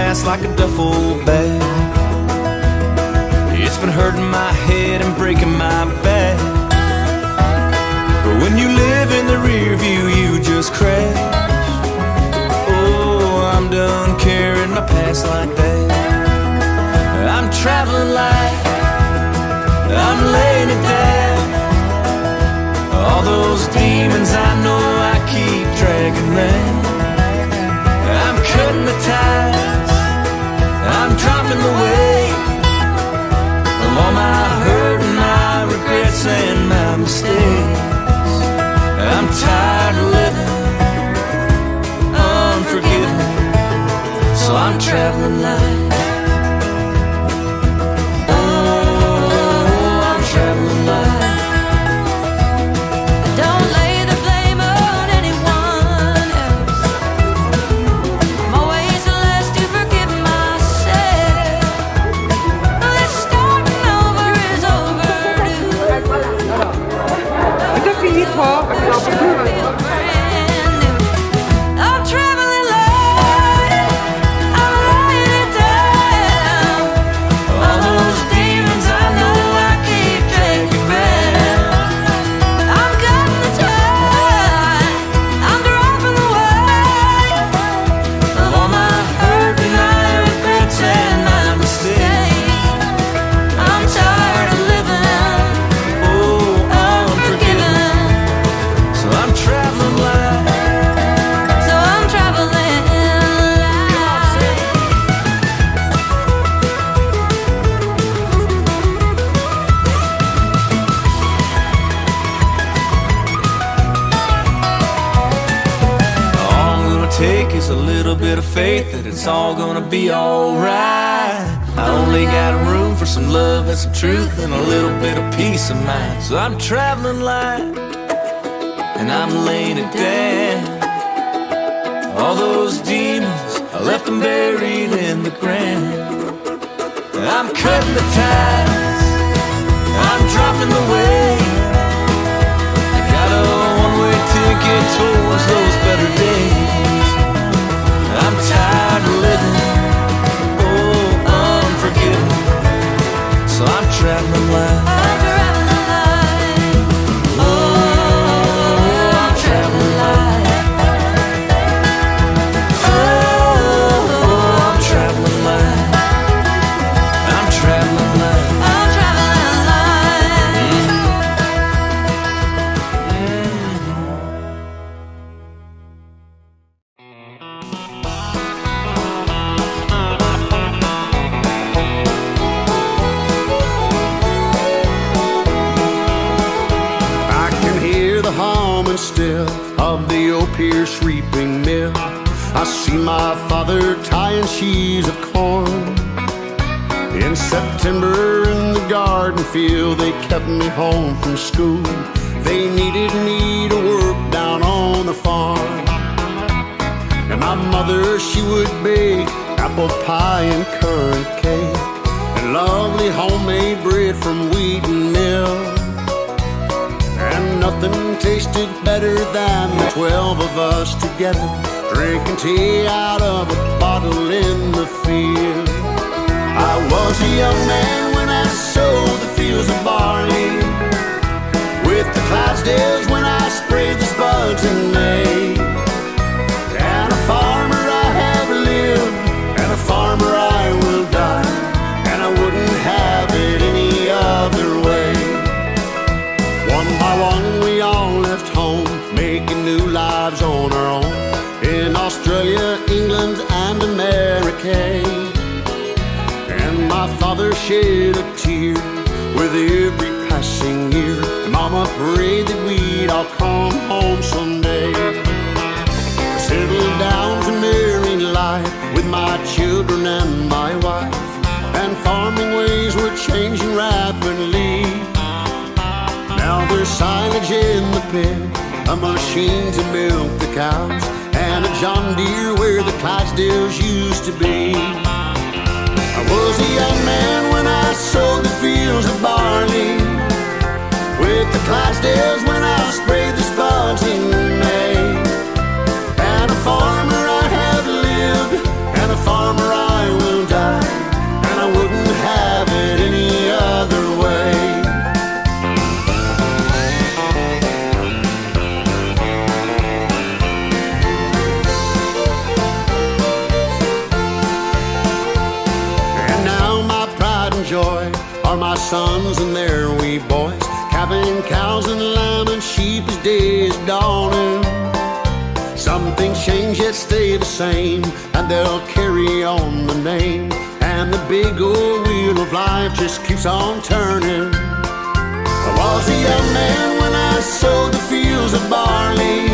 past like a duffel bag. It's been hurting my head and breaking my back. But when you live in the rear view, you just crash. Oh, I'm done carrying my past like that. I'm traveling light, I'm laying it down. All those demons I know I keep dragging round. I'm cutting the ties, I'm dropping the weight of all my hurt and my regrets and my mistakes. I'm tired of living unforgiven, so I'm traveling light. Oh, I'm traveling light. Don't lay the blame on anyone else. I'm always the last to forgive myself. This starting over is overdue. È già finito? Feel brand new. I'm traveling light, I'm laying it down. All those demons I know I keep dragging round. I'm cutting the tie, I'm dropping the weight Of all my hurt and my regrets and my mistakes. I'm tired of living Oh, unforgiven, so I'm traveling light. so I'm traveling light. All I'm gonna take is a little bit of faith that it's all gonna be alright. I only got room for some love and some truth and a little bit of peace of mind. So I'm traveling light, and I'm laying it down. All those demons, I left them buried in the ground. I'm cutting the ties, I'm dropping the weight. I got a one-way ticket towards those better days. I'm tired of living, oh, unforgiven, so I'm traveling light. I'm traveling light. Oh, I'm traveling light. Oh, I'm traveling light. I'm traveling light. I'm traveling light. I can hear the humming still of the old Pierce reaping mill. I see my father tying sheaves of corn. In September in the garden field, they kept me home from school. They needed me to work down on the farm. And my mother, she would bake apple pie and currant cake, and lovely homemade bread from wheat and mill. And nothing tasted better than the 12 of us together, drinking tea out of a bottle in the field. I was a young man when I sowed the fields of barley, with the Clydesdales when I sprayed the spuds in May. And a farmer I have lived, and a farmer I will die, and I wouldn't have it any other way. One by one we all left home, making new lives on our own, in Australia, England, and America. And my father shed a tear with every passing year, and Mama prayed that we'd all come home someday. I settled down to married life with my children and my wife, and farming ways were changing rapidly. Now there's silage in the pen, a machine to milk the cows, and a John Deere where the Clydesdales used to be. I was a young man when I sowed the fields of barley, with the Clydesdales when I sprayed the spuds in May. And a farmer I have lived, and a farmer I joy are my sons and their wee boys, calving cows and lambing sheep as day is dawning. Some things change yet stay the same, and they'll carry on the name, and the big old wheel of life just keeps on turning. I was a young man when I sowed the fields of barley,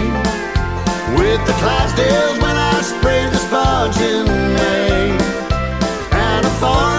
with the Clydesdales when I sprayed the spuds in May, and a farm